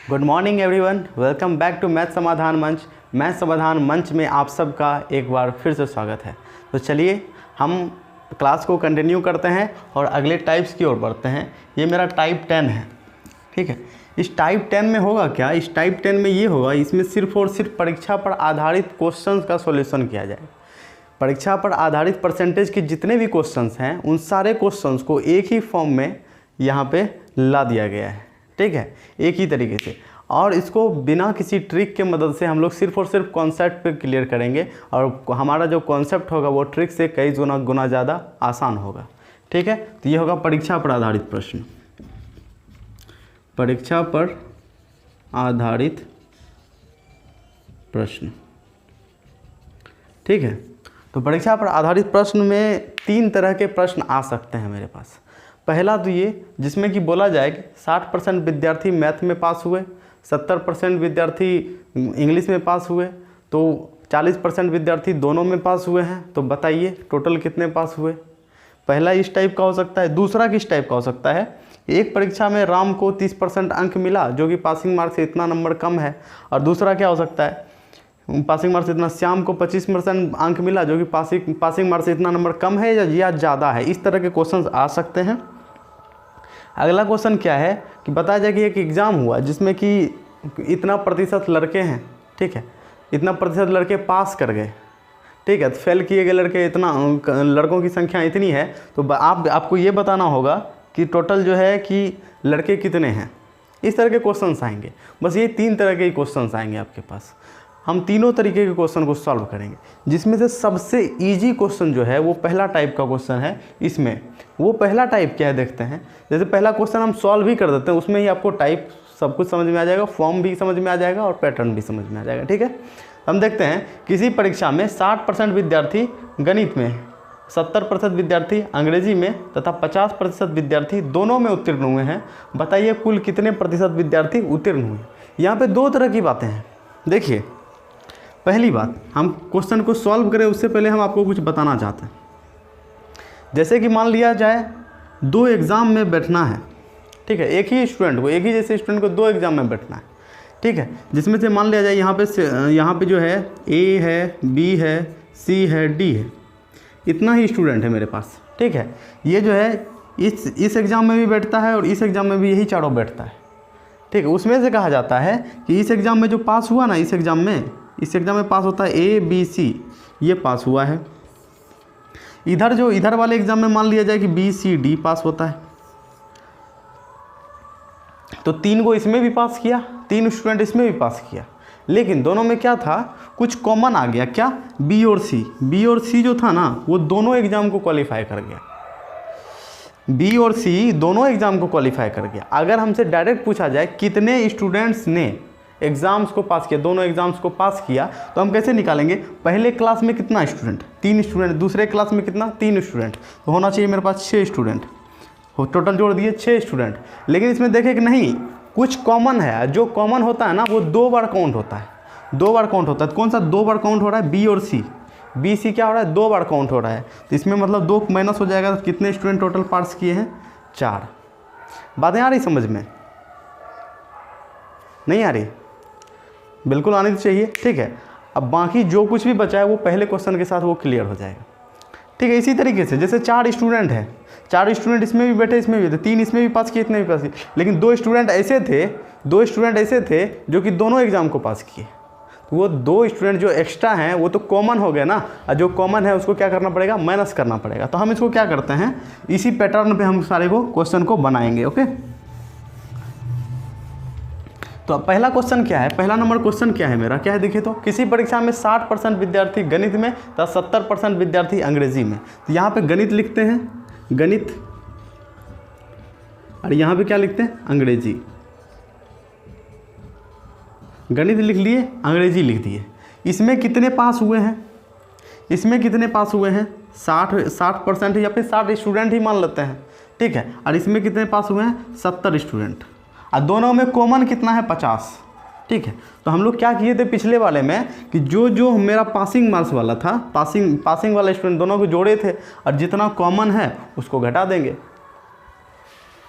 Good morning everyone, welcome back to math Samadhan Manch. Math Samadhan मंच में आप सबका एक बार फिर से स्वागत है। तो चलिए हम क्लास को कंटिन्यू करते हैं और अगले टाइप्स की ओर बढ़ते हैं। ये मेरा टाइप 10 है, ठीक है। इस टाइप 10 में होगा क्या? इस टाइप 10 में ये होगा, इसमें सिर्फ और सिर्फ परीक्षा पर आधारित क्वेश्चंस का सॉल्यूशन किया जाएगा। परीक्षा पर आधारित परसेंटेज के जितने भी क्वेश्चंस हैं उन सारे क्वेश्चंस को एक ही फॉर्म में यहाँ पे ला दिया गया है, ठीक है, एक ही तरीके से। और इसको बिना किसी ट्रिक के मदद से हम लोग सिर्फ और सिर्फ कॉन्सेप्ट पे क्लियर करेंगे और हमारा जो कॉन्सेप्ट होगा वो ट्रिक से कई गुना ज़्यादा आसान होगा, ठीक है। तो ये होगा परीक्षा पर आधारित प्रश्न, परीक्षा पर आधारित प्रश्न, ठीक है। तो परीक्षा पर आधारित प्रश्न में 3 तरह के प्रश्न आ सकते हैं मेरे पास। पहला तो ये जिसमें कि बोला जाए कि 60% विद्यार्थी मैथ में पास हुए, 70% विद्यार्थी इंग्लिश में पास हुए, तो 40% विद्यार्थी दोनों में पास हुए हैं। तो बताइए टोटल कितने पास हुए। पहला इस टाइप का हो सकता है। दूसरा किस टाइप का हो सकता है? एक परीक्षा में राम को 30% अंक मिला जो कि पासिंग मार्क्स से इतना नंबर कम है, और दूसरा क्या हो सकता है, पासिंग मार्क्स से इतना, श्याम को 25% अंक मिला जो कि पासिंग मार्क्स से इतना नंबर कम है या ज़्यादा है। इस तरह के क्वेश्चंस आ सकते हैं। अगला क्वेश्चन क्या है कि बताया जाए कि एक एग्ज़ाम हुआ जिसमें कि इतना प्रतिशत लड़के हैं, ठीक है, इतना प्रतिशत लड़के पास कर गए, ठीक है, तो फेल किए गए लड़के इतना, लड़कों की संख्या इतनी है। तो आपको ये बताना होगा कि टोटल जो है कि लड़के कितने हैं। इस तरह के क्वेश्चंस आएंगे। बस ये 3 तरह के क्वेश्चंस आएंगे आपके पास। हम तीनों तरीके के क्वेश्चन को सॉल्व करेंगे, जिसमें से सबसे इजी क्वेश्चन जो है वो पहला टाइप का क्वेश्चन है। इसमें वो पहला टाइप क्या है देखते हैं। जैसे पहला क्वेश्चन हम सॉल्व ही कर देते हैं, उसमें ही आपको टाइप सब कुछ समझ में आ जाएगा, फॉर्म भी समझ में आ जाएगा और पैटर्न भी समझ में आ जाएगा, ठीक है। हम देखते हैं किसी परीक्षा में 60% विद्यार्थी गणित में, 70% विद्यार्थी अंग्रेजी में तथा 50% विद्यार्थी दोनों में उत्तीर्ण हुए हैं। बताइए कुल कितने प्रतिशत विद्यार्थी उत्तीर्ण हुए। यहाँ पे 2 तरह की बातें हैं। देखिए, पहली बात, हम क्वेश्चन को सॉल्व करें उससे पहले हम आपको कुछ बताना चाहते हैं। जैसे कि मान लिया जाए 2 एग्ज़ाम में बैठना है, ठीक है, एक ही स्टूडेंट को, एक ही जैसे स्टूडेंट को 2 एग्ज़ाम में बैठना है, ठीक है, जिसमें से मान लिया जाए यहाँ पे जो है ए है, बी है, सी है, डी है, इतना ही स्टूडेंट है मेरे पास, ठीक है। ये जो है इस एग्ज़ाम में भी बैठता है और इस एग्ज़ाम में भी यही चारों बैठता है, ठीक है। उसमें से कहा जाता है कि इस एग्ज़ाम में जो पास हुआ ना, इस एग्ज़ाम में पास होता है ए बी सी, ये पास हुआ है। इधर वाले एग्ज़ाम में मान लिया जाए कि बी सी डी पास होता है, तो 3 को इसमें भी पास किया, 3 स्टूडेंट इसमें भी पास किया। लेकिन दोनों में क्या था, कुछ कॉमन आ गया। क्या? बी और सी जो था ना वो दोनों एग्ज़ाम को क्वालिफाई कर गया। बी और सी दोनों एग्ज़ाम को क्वालिफाई कर गया। अगर हमसे डायरेक्ट पूछा जाए कितने स्टूडेंट्स ने एग्ज़ाम्स को पास किया, दोनों एग्ज़ाम्स को पास किया, तो हम कैसे निकालेंगे? पहले क्लास में कितना स्टूडेंट? 3 स्टूडेंट। दूसरे क्लास में कितना? 3 स्टूडेंट। तो होना चाहिए मेरे पास 6 स्टूडेंट। टोटल जोड़ दिए 6 स्टूडेंट। लेकिन इसमें देखें कि नहीं, कुछ कॉमन है। जो कॉमन होता है ना वो 2 बार काउंट होता है, 2 बार काउंट होता है। तो कौन सा 2 बार काउंट हो रहा है? बी और सी। बी सी क्या हो रहा है? 2 बार काउंट हो रहा है। तो इसमें मतलब 2 माइनस हो जाएगा। तो कितने स्टूडेंट टोटल पास किए हैं? 4। बातें आ रही समझ में? नहीं आ रही? बिल्कुल आनी चाहिए, ठीक है। अब बाकी जो कुछ भी बचा है वो पहले क्वेश्चन के साथ वो क्लियर हो जाएगा, ठीक है। इसी तरीके से जैसे 4 स्टूडेंट हैं, 4 स्टूडेंट इसमें भी बैठे, इसमें भी थे, 3 इसमें भी पास किए, इतने भी पास किए। लेकिन 2 स्टूडेंट ऐसे थे जो कि दोनों एग्ज़ाम को पास किए। तो वो 2 स्टूडेंट जो एक्स्ट्रा हैं वो तो कॉमन हो गए ना, और जो कॉमन है उसको क्या करना पड़ेगा? माइनस करना पड़ेगा। तो हम इसको क्या करते हैं, इसी पैटर्न पे हम सारे को क्वेश्चन को बनाएंगे, ओके। तो अब पहला क्वेश्चन क्या है? पहला नंबर क्वेश्चन क्या है मेरा? क्या है देखिए, तो किसी परीक्षा में 60% विद्यार्थी गणित में तथा 70% विद्यार्थी अंग्रेजी में। तो यहाँ पे गणित लिखते हैं, गणित, और यहाँ पे क्या लिखते हैं? अंग्रेजी। गणित लिख लिए, अंग्रेजी लिख दिए। इसमें कितने पास हुए हैं? इसमें कितने पास हुए हैं? 60% या फिर 60 स्टूडेंट ही मान लेते हैं, ठीक है। और इसमें कितने पास हुए हैं? 70 स्टूडेंट। और दोनों में कॉमन कितना है? 50, ठीक है। तो हम लोग क्या किए थे पिछले वाले में कि जो मेरा पासिंग मार्क्स वाला था, पासिंग वाला स्टूडेंट दोनों को जोड़े थे, और जितना कॉमन है उसको घटा देंगे।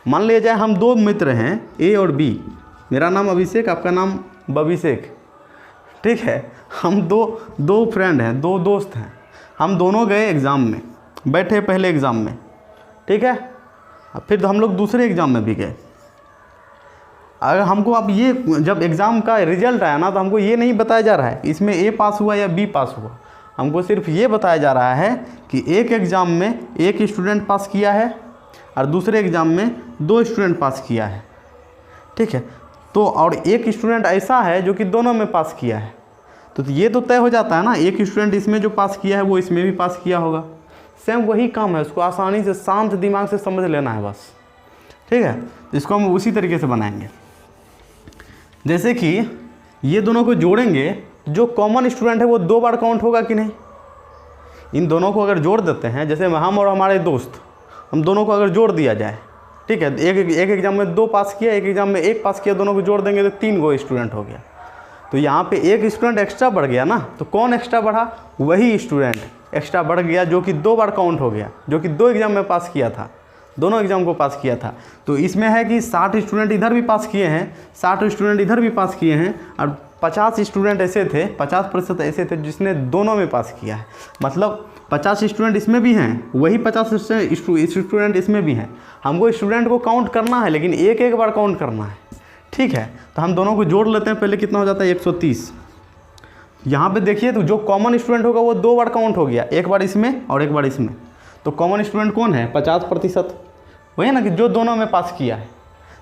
मान लिया जाए हम 2 मित्र हैं, ए और बी, मेरा नाम अभिषेक, आपका नाम बभिषेक, ठीक है। हम दो फ्रेंड हैं, दो दोस्त हैं, हम दोनों गए एग्ज़ाम में, बैठे पहले एग्ज़ाम में, ठीक है। फिर हम लोग दूसरे एग्ज़ाम में भी गए। अगर हमको अब ये जब एग्ज़ाम का रिजल्ट आया ना, तो हमको ये नहीं बताया जा रहा है इसमें ए पास हुआ या बी पास हुआ, हमको सिर्फ ये बताया जा रहा है कि एक एग्ज़ाम में एक स्टूडेंट पास किया है और दूसरे एग्ज़ाम में 2 स्टूडेंट पास किया है, ठीक है। तो और एक स्टूडेंट ऐसा है जो कि दोनों में पास किया है, तो ये तो तय हो जाता है ना, एक स्टूडेंट इसमें जो पास किया है वो इसमें भी पास किया होगा। सेम वही काम है, उसको आसानी से शांत दिमाग से समझ लेना है बस, ठीक है। इसको हम उसी तरीके से बनाएंगे, जैसे कि ये दोनों को जोड़ेंगे, जो कॉमन स्टूडेंट है वो 2 बार काउंट होगा कि नहीं। इन दोनों को अगर जोड़ देते हैं, जैसे हम और हमारे दोस्त, हम दोनों को अगर जोड़ दिया जाए, ठीक है, एक एग्ज़ाम में 2 पास किया, एक एग्ज़ाम में 1 पास किया, दोनों को जोड़ देंगे तो 3 गो स्टूडेंट हो गया। तो यहाँ पे एक स्टूडेंट एक्स्ट्रा बढ़ गया ना, तो कौन एक्स्ट्रा बढ़ा, वही स्टूडेंट एक्स्ट्रा बढ़ गया जो कि 2 बार काउंट हो गया, जो कि 2 एग्ज़ाम में पास किया था, दोनों एग्ज़ाम को पास किया था। तो इसमें है कि 60 स्टूडेंट इधर भी पास किए हैं, 60 स्टूडेंट इधर भी पास किए हैं, और 50 स्टूडेंट ऐसे थे, 50% ऐसे थे जिसने दोनों में पास किया है। मतलब 50 स्टूडेंट इसमें भी हैं, वही 50 स्टूडेंट इसमें भी हैं। हमको स्टूडेंट को काउंट करना है, लेकिन एक बार काउंट करना है, ठीक है। तो हम दोनों को जोड़ लेते हैं, पहले कितना हो जाता है 130। यहाँ पे देखिए, तो जो कॉमन स्टूडेंट होगा वो 2 बार काउंट हो गया, एक बार इसमें और एक बार इसमें। तो कॉमन स्टूडेंट कौन है, 50%, वही ना कि जो दोनों में पास किया है।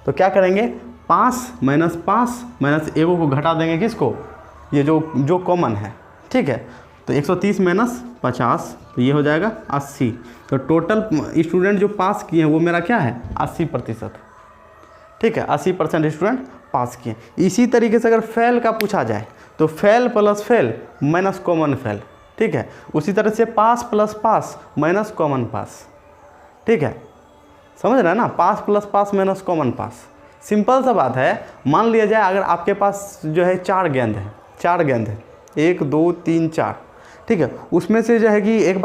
तो क्या करेंगे, 5 माइनस 5 माइनस 1 को घटा देंगे, किसको, ये जो कॉमन है, ठीक है। तो 130 माइनस 50, तो ये हो जाएगा 80। तो टोटल स्टूडेंट जो पास किए हैं वो मेरा क्या है, 80%, ठीक है। 80% स्टूडेंट पास किए। इसी तरीके से अगर फेल का पूछा जाए, तो fail plus fail minus common fail, ठीक है। उसी तरह से पास प्लस पास माइनस कॉमन पास, ठीक है। समझ रहे हैं ना, पास प्लस पास माइनस कॉमन पास, सिंपल सा बात है। मान लिया जाए अगर आपके पास जो है 4 गेंद है, 4 गेंद है, 1 2 3 4, ठीक है। उसमें से जो है कि एक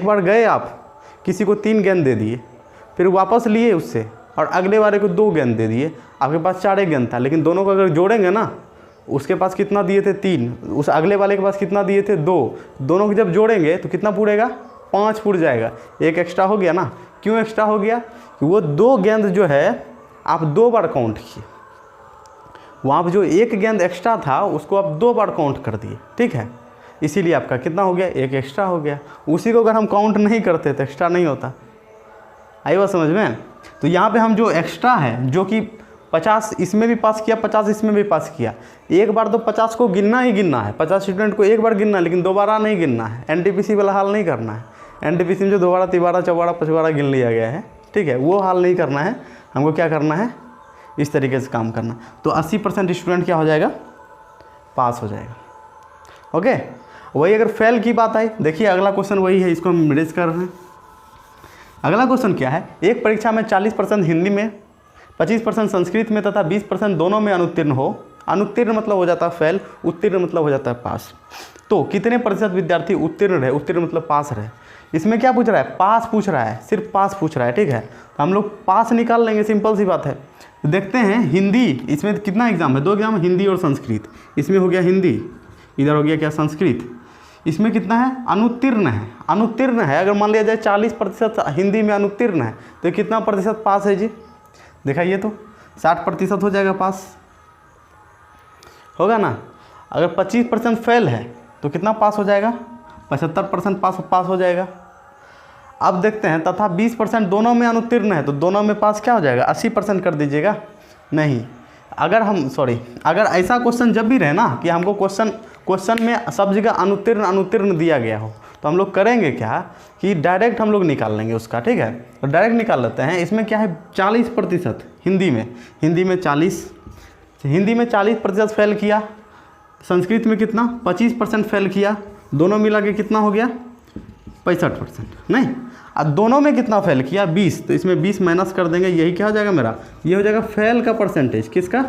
बार गए आप, किसी को 3 गेंद दे दिए, फिर वापस लिए उससे, और अगले वाले को 2 गेंद दे दिए। आपके पास 4 गेंद था, लेकिन दोनों को अगर जोड़ेंगे ना, उसके पास कितना दिए थे 3, उस अगले वाले के पास कितना दिए थे 2, दोनों को जब जोड़ेंगे तो कितना पूरेगा, 5 पूर जाएगा। एक एक्स्ट्रा हो गया ना। क्यों एक्स्ट्रा हो गया, कि वो 2 गेंद जो है आप 2 बार काउंट किए, वहाँ पर जो 1 गेंद एक्स्ट्रा था उसको आप 2 बार काउंट कर दिए, ठीक है। इसीलिए आपका कितना हो गया, 1 एक्स्ट्रा हो गया। उसी को अगर हम काउंट नहीं करते तो एक्स्ट्रा नहीं होता। आई बात समझ में। तो यहाँ पे हम जो एक्स्ट्रा है, जो कि 50 इसमें भी पास किया, 50 इसमें भी पास किया, एक बार तो 50 को गिनना ही गिनना है, 50 स्टूडेंट को एक बार गिनना है, लेकिन दोबारा नहीं गिनना है। एनटीपीसी वाला हाल नहीं करना है। एनटीपीसी में जो दोबारा तिबारा चौबारा पचवाड़ा गिन लिया गया है, ठीक है, वो हाल नहीं करना है। हमको क्या करना है, इस तरीके से काम करना। तो 80% स्टूडेंट क्या हो जाएगा, पास हो जाएगा। ओके। वही अगर फेल की बात आई, देखिए अगला क्वेश्चन वही है, इसको हम रेज कर रहे हैं। अगला क्वेश्चन क्या है, एक परीक्षा में 40% हिंदी में, 25% संस्कृत में तथा 20% दोनों में अनुत्तीर्ण हो। अनुत्तीर्ण मतलब हो जाता है फेल, उत्तीर्ण मतलब हो जाता है पास। तो कितने प्रतिशत विद्यार्थी उत्तीर्ण रहे, उत्तीर्ण मतलब पास रहे। इसमें क्या पूछ रहा है, पास पूछ रहा है, सिर्फ पास पूछ रहा है, ठीक है। तो हम लोग पास निकाल लेंगे, सिंपल सी बात है। देखते हैं हिंदी, इसमें कितना एग्जाम है, 2 एग्जाम, हिंदी और संस्कृत। इसमें हो गया हिंदी, इधर हो गया क्या, संस्कृत। इसमें कितना है, अनुत्तीर्ण है। अनुत्तीर्ण है, अगर मान लिया जाए 40% हिंदी में अनुत्तीर्ण है, तो कितना प्रतिशत पास है जी, दिखाइए तो। 60% हो जाएगा पास, होगा ना। अगर 25% फेल है तो कितना पास हो जाएगा, 75% पास हो जाएगा। अब देखते हैं, तथा 20% दोनों में अनुत्तीर्ण है, तो दोनों में पास क्या हो जाएगा, 80% कर दीजिएगा। नहीं, अगर ऐसा क्वेश्चन जब भी रहे ना कि हमको क्वेश्चन में सब जगह अनुत्तीर्ण दिया गया हो, तो हम लोग करेंगे क्या कि डायरेक्ट हम लोग निकाल लेंगे उसका, ठीक है। तो डायरेक्ट निकाल लेते हैं। इसमें क्या है, 40% हिंदी में 40, हिंदी में 40% फेल किया। संस्कृत में कितना, 25% फेल किया। दोनों मिला के कितना हो गया, 65%। नहीं, अब दोनों में कितना फेल किया, 20। तो इसमें 20 माइनस कर देंगे, यही क्या हो जाएगा मेरा, ये हो जाएगा फेल का परसेंटेज। किसका,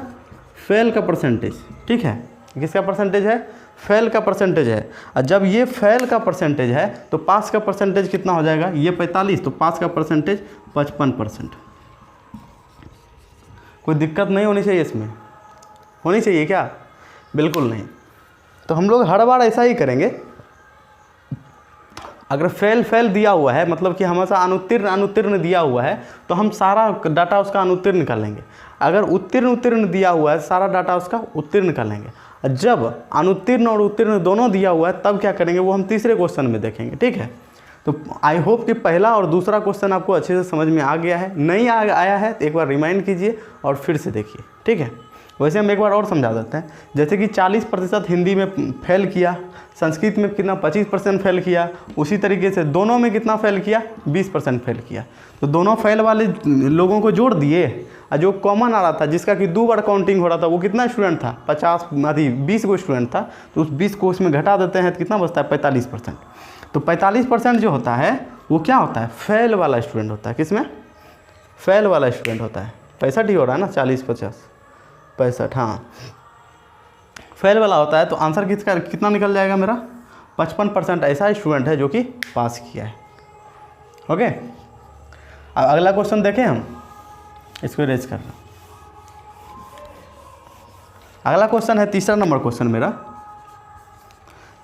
फेल का परसेंटेज, ठीक है। किसका परसेंटेज है, फेल का परसेंटेज है। और जब ये फेल का परसेंटेज है तो पास का परसेंटेज कितना हो जाएगा, ये 45, तो पास का परसेंटेज 55%। कोई दिक्कत नहीं होनी चाहिए इसमें, होनी चाहिए क्या? बिल्कुल नहीं। तो हम लोग हर बार ऐसा ही करेंगे, अगर फेल दिया हुआ है मतलब कि हमेशा अनुत्तीर्ण दिया हुआ है तो हम सारा डाटा उसका अनुत्तीर्ण निकालेंगे। अगर उत्तीर्ण दिया हुआ है सारा डाटा उसका उत्तीर्ण निकालेंगे। जब अनुत्तीर्ण और उत्तीर्ण दोनों दिया हुआ है तब क्या करेंगे वो हम तीसरे क्वेश्चन में देखेंगे। ठीक है, तो आई होप कि पहला और दूसरा क्वेश्चन आपको अच्छे से समझ में आ गया है। नहीं आया है तो एक बार रिमाइंड कीजिए और फिर से देखिए। ठीक है, वैसे हम एक बार और समझा देते हैं। जैसे कि 40% हिंदी में फेल किया, संस्कृत में कितना 25% फेल किया, उसी तरीके से दोनों में कितना फेल किया 20% फेल किया। तो दोनों फेल वाले लोगों को जोड़ दिए और जो कॉमन आ रहा था जिसका कि 2 बार काउंटिंग हो रहा था वो कितना स्टूडेंट था 20 गो स्टूडेंट था, तो उस 20 को उसमें घटा देते हैं तो कितना बचता है 45%। तो 45% जो होता है वो क्या होता है फेल वाला स्टूडेंट होता है। किसमें? फेल वाला स्टूडेंट होता है। 65 ही हो रहा है ना, 40 50 65, हाँ फेल वाला होता है। तो आंसर कितना निकल जाएगा मेरा 55% ऐसा स्टूडेंट है जो कि पास किया है। ओके, अब अगला क्वेश्चन देखें हम, इसको रेज कर रहे हैं। अगला क्वेश्चन है तीसरा नंबर क्वेश्चन मेरा।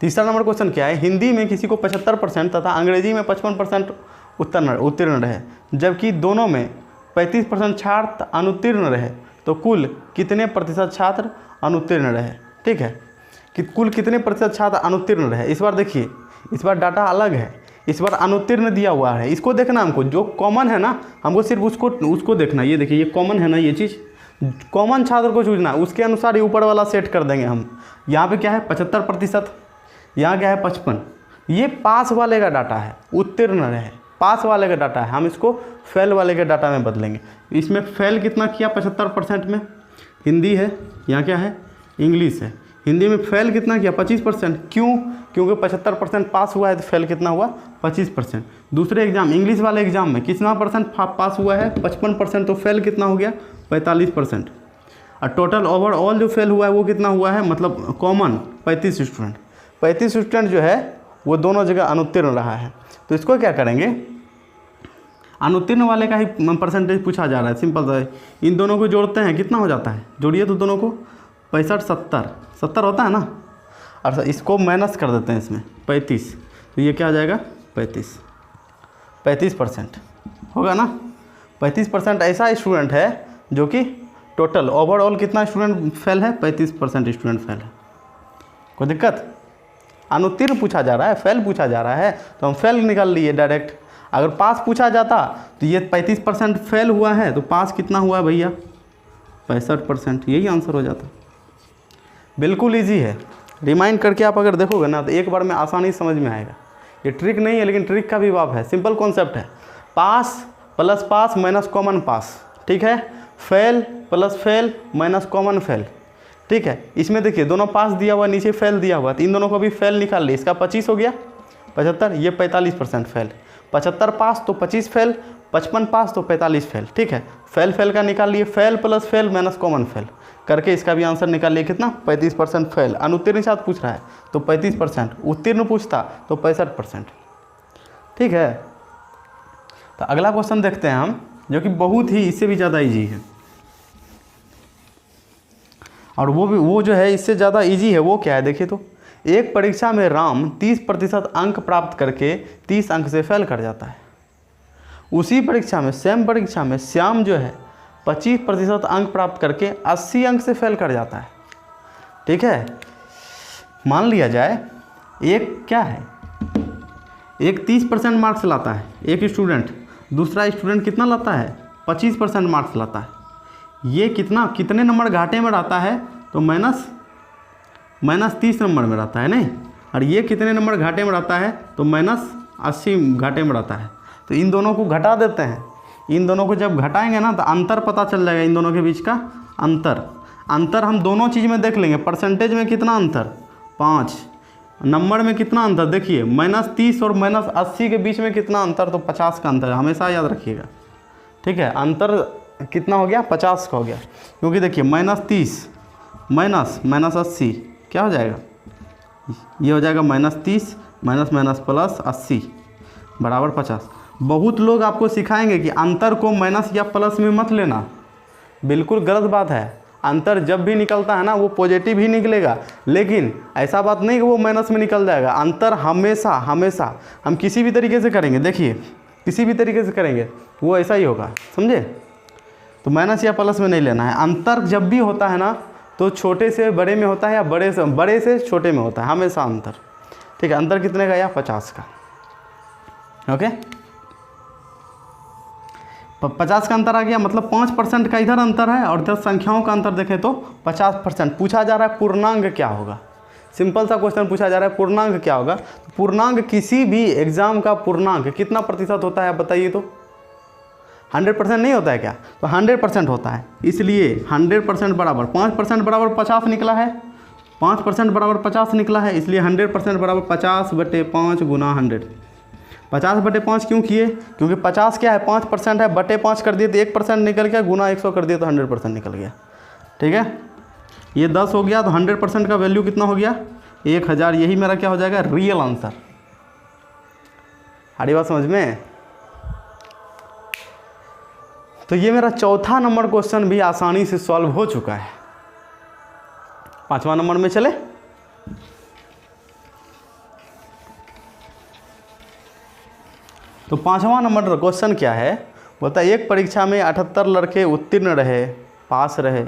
तीसरा नंबर क्वेश्चन क्या है, हिंदी में किसी को 75% तथा अंग्रेजी में 55% उत्तीर्ण रहे, जबकि दोनों में 35% छात्र अनुत्तीर्ण रहे, तो कुल कितने प्रतिशत छात्र अनुत्तीर्ण रहे? ठीक है, कि कुल कितने प्रतिशत छात्र अनुत्तीर्ण रहे। इस बार देखिए, इस बार डाटा अलग है, इस बार अनुत्तीर्ण दिया हुआ है। इसको देखना हमको, जो कॉमन है ना हमको सिर्फ उसको देखना। ये देखिए, ये कॉमन है ना, ये चीज़ कॉमन छात्र को चुनना, उसके अनुसार ये ऊपर वाला सेट कर देंगे हम। यहाँ पे क्या है 75%, यहाँ क्या है 55। ये पास वाले का डाटा है, उत्तीर्ण रहे पास वाले का डाटा है, हम इसको फेल वाले के डाटा में बदलेंगे। इसमें फेल कितना किया 75% में, हिंदी है, यहाँ क्या है इंग्लिश है। हिंदी में फेल कितना किया 25%, क्यों? क्योंकि 75% पास हुआ है तो फेल कितना हुआ 25%। दूसरे एग्जाम इंग्लिश वाले एग्जाम में कितना परसेंट पास हुआ है 55%, तो फेल कितना हो गया 45%। और टोटल ओवरऑल जो फेल हुआ है वो कितना हुआ है, मतलब कॉमन 35 स्टूडेंट। 35 स्टूडेंट जो है वो दोनों जगह अनुत्तीर्ण रहा है। तो इसको क्या करेंगे, अनुत्तीर्ण वाले का ही परसेंटेज पूछा जा रहा है, सिंपल सा है। इन दोनों को जोड़ते हैं, कितना हो जाता है, जोड़िए तो दोनों को 65 70 होता है ना। और इसको माइनस कर देते हैं इसमें 35, तो ये क्या आ जाएगा 35% होगा ना। 35% ऐसा स्टूडेंट है जो कि टोटल ओवरऑल कितना स्टूडेंट फेल है 35% स्टूडेंट फेल है। कोई दिक्कत? अनुत्तीर्ण पूछा जा रहा है, फेल पूछा जा रहा है तो हम फेल निकाल लिए डायरेक्ट। अगर पास पूछा जाता तो ये 35% फेल हुआ है तो पास कितना हुआ भैया 65%, यही आंसर हो जाता। बिल्कुल इजी है, रिमाइंड करके आप अगर देखोगे ना तो एक बार में आसानी समझ में आएगा। ये ट्रिक नहीं है लेकिन ट्रिक का भी बाप है, सिंपल कॉन्सेप्ट है। पास प्लस पास माइनस कॉमन पास, ठीक है। Fail plus fail minus common fail, ठीक है। इसमें देखिए दोनों पास दिया हुआ, नीचे फेल दिया हुआ, तो इन दोनों को भी फेल निकाल लिए। इसका 25 हो गया 75, ये 45% फेल। 75 पास तो 25 फेल, 55 पास तो 45 फेल, ठीक है। फेल का निकाल लिए, fail plus fail minus common fail करके इसका भी आंसर निकाल लिए कितना 35% फेल। अनुत्तीर्ण साथ पूछ रहा है तो 35%, उत्तीर्ण पूछता तो 65%, ठीक है। तो अगला क्वेश्चन देखते हैं हम, जो कि बहुत ही इससे भी ज़्यादा इजी है, और वो जो है इससे ज़्यादा इजी है। वो क्या है देखिए तो, एक परीक्षा में राम 30% अंक प्राप्त करके 30 अंक से फेल कर जाता है। उसी परीक्षा में, सेम परीक्षा में श्याम जो है 25% अंक प्राप्त करके 80 अंक से फेल कर जाता है, ठीक है। मान लिया जाए एक क्या है, एक 30% मार्क्स लाता है एक स्टूडेंट, दूसरा स्टूडेंट कितना लाता है 25% मार्क्स लाता है। ये कितने नंबर घाटे में रहता है तो माइनस 30 नंबर में रहता है नहीं, और ये कितने नंबर घाटे में रहता है तो माइनस 80 घाटे में रहता है। तो इन दोनों को घटा देते हैं। इन दोनों को जब घटाएंगे ना तो अंतर पता चल जाएगा, इन दोनों के बीच का अंतर हम दोनों चीज़ में देख लेंगे। परसेंटेज में कितना अंतर 5, नंबर में कितना अंतर देखिए -30 और -80 के बीच में कितना अंतर तो 50 का अंतर, हमेशा याद रखिएगा, ठीक है। अंतर कितना हो गया 50 का हो गया, क्योंकि देखिए -30 -80 क्या हो जाएगा, ये हो जाएगा -30 माइनस प्लस 80 बराबर 50। बहुत लोग आपको सिखाएंगे कि अंतर को माइनस या प्लस में मत लेना, बिल्कुल गलत बात है। अंतर जब भी निकलता है ना वो पॉजिटिव ही निकलेगा, लेकिन ऐसा बात नहीं कि वो माइनस में निकल जाएगा। अंतर हमेशा हमेशा हम किसी भी तरीके से करेंगे, देखिए किसी भी तरीके से करेंगे वो ऐसा ही होगा, समझे। तो माइनस या प्लस में नहीं लेना है। अंतर जब भी होता है ना तो छोटे से बड़े में होता है या बड़े से छोटे में होता है, हमेशा अंतर। ठीक है, अंतर कितने का? या 50 का। ओके, 50 का अंतर आ गया, मतलब 5% का इधर अंतर है और इधर संख्याओं का अंतर देखें तो 50%। पूछा जा रहा है पूर्णांक क्या होगा, सिंपल सा क्वेश्चन पूछा जा रहा है पूर्णांक क्या होगा। तो पूर्णांक किसी भी एग्जाम का पूर्णांक कितना प्रतिशत होता है बताइए तो? 100% नहीं होता है क्या? तो 100% होता है, इसलिए 100% बराबर 5% बराबर 50 निकला है, 5% बराबर 50 निकला है, इसलिए 100% बराबर 50/5 गुना 100। 50/5 क्यों किए? क्योंकि 50 क्या है? 5% है, बटे 5 कर दिए तो 1% निकल गया, गुना 100 कर दिए तो 100% निकल गया। ठीक है, ये 10 हो गया, तो 100% का वैल्यू कितना हो गया? 1000। यही मेरा क्या हो जाएगा? Real answer. हमारी बात समझ में? तो ये मेरा चौथा नंबर क्वेश्चन भी आसानी से सॉल्व हो चुका है। 5वां नंबर में चले। तो 5वां नंबर क्वेश्चन क्या है? बोलता है एक परीक्षा में 78 लड़के उत्तीर्ण रहे, पास रहे।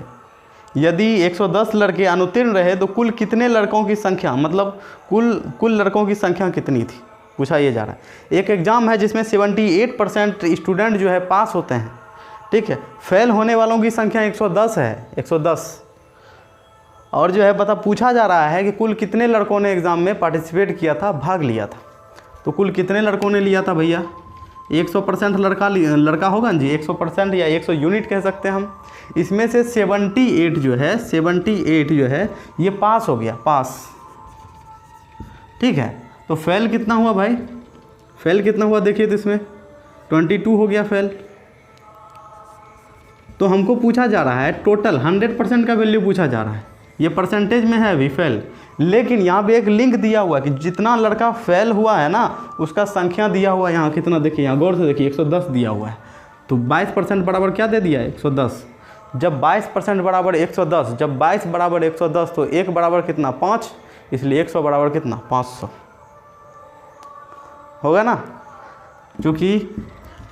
यदि 110 लड़के अनुत्तीर्ण रहे तो कुल कितने लड़कों की संख्या, मतलब कुल लड़कों की संख्या कितनी थी, पूछा ये जा रहा है। एक एग्ज़ाम है जिसमें 78% स्टूडेंट जो है पास होते हैं। ठीक है, फेल होने वालों की संख्या 110 है, 110। और जो है पता पूछा जा रहा है कि कुल कितने लड़कों ने एग्ज़ाम में पार्टिसिपेट किया था, भाग लिया था। तो कुल कितने लड़कों ने लिया था भैया? 100% लड़का होगा जी, 100% या 100 यूनिट कह सकते हैं हम। इसमें से 78 जो है ये पास हो गया, पास। ठीक है, तो फेल कितना हुआ भाई? फेल कितना हुआ देखिए तो इसमें 22 हो गया फेल। तो हमको पूछा जा रहा है टोटल 100% का वैल्यू पूछा जा रहा है, ये परसेंटेज में है अभी फेल। लेकिन यहाँ पे एक लिंक दिया हुआ है कि जितना लड़का फेल हुआ है ना उसका संख्या दिया हुआ है यहाँ कितना, देखिए यहाँ गौर से देखिए 110 दिया हुआ है। तो 22% बराबर क्या दे दिया है? 110। जब 22% बराबर 110, जब 22 बराबर 110 तो 1 बराबर कितना? 5, इसलिए 100 बराबर कितना? 500 होगा ना। क्योंकि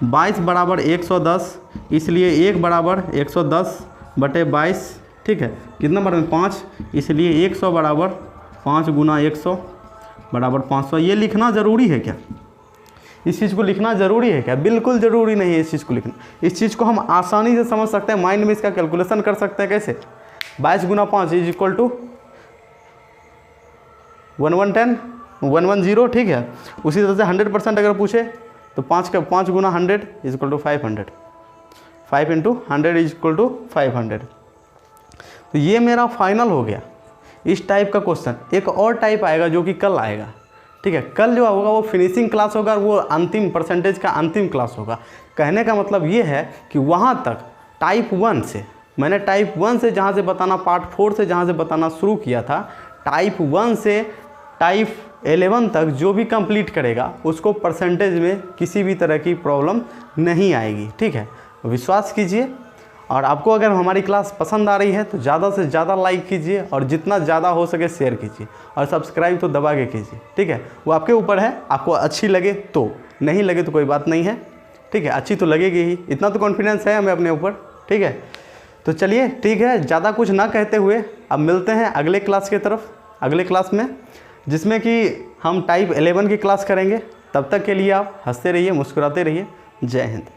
22 बराबर 110, इसलिए 1 बराबर 110/22। ठीक है, कितना बराबर? 5, इसलिए 100 बराबर 5 गुना 100 बराबर 500। ये लिखना ज़रूरी है क्या? इस चीज़ को लिखना ज़रूरी है क्या? बिल्कुल ज़रूरी नहीं है इस चीज़ को लिखना। इस चीज़ को हम आसानी से समझ सकते हैं, माइंड में इसका कैलकुलेशन कर सकते हैं। कैसे? 22 गुना 5 इज इक्वल टू 110। ठीक है, उसी तरह से 100% अगर पूछे तो 5 गुना 100 is equal to 500। 5 × 100 is equal to 500। तो ये मेरा फाइनल हो गया इस टाइप का क्वेश्चन। एक और टाइप आएगा जो कि कल आएगा। ठीक है, कल जो होगा वो फिनिशिंग क्लास होगा, वो अंतिम परसेंटेज का अंतिम क्लास होगा। कहने का मतलब ये है कि वहाँ तक टाइप 1 से, मैंने टाइप 1 से जहाँ से बताना, पार्ट 4 से जहाँ से बताना शुरू किया था, टाइप 1 से टाइप 11 तक जो भी कंप्लीट करेगा उसको परसेंटेज में किसी भी तरह की प्रॉब्लम नहीं आएगी। ठीक है, विश्वास कीजिए। और आपको अगर हमारी क्लास पसंद आ रही है तो ज़्यादा से ज़्यादा लाइक कीजिए और जितना ज़्यादा हो सके शेयर कीजिए और सब्सक्राइब तो दबा के कीजिए। ठीक है, वो आपके ऊपर है, आपको अच्छी लगे तो, नहीं लगे तो कोई बात नहीं है। ठीक है, अच्छी तो लगेगी ही, इतना तो कॉन्फिडेंस है हमें अपने ऊपर। ठीक है, तो चलिए ठीक है, ज़्यादा कुछ ना कहते हुए अब मिलते हैं अगले क्लास की तरफ, अगले क्लास में, जिसमें कि हम टाइप 11 की क्लास करेंगे। तब तक के लिए आप हंसते रहिए, मुस्कुराते रहिए। जय हिंद।